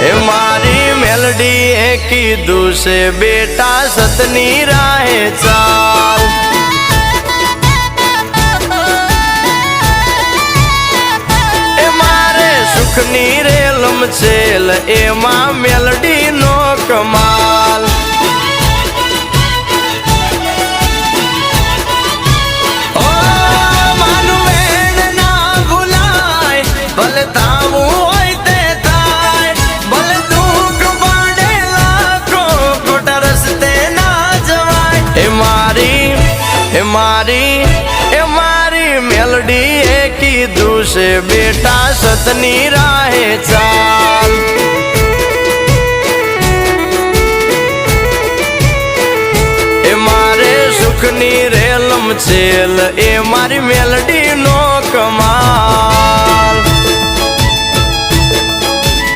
એ મારી મેલડી એ કીધું છે બેટા સતની રાહે ચાલ એ મારે સુખની રેલમ છેલ એમાં મેલડી નો કમાલ ઓ માનું વેણ ના ભૂલાય ભલે તાવું હોય તે થાય ભલે દુઃખ પડે લાખો ખોટા રસ્તે ના જવાય એ મારી મેલડી એ કીધું છે બેટા સતની રાહે ચાલ એ મારે સુખની રેલમ છેલ એ મારી મેલડી નો કમાલ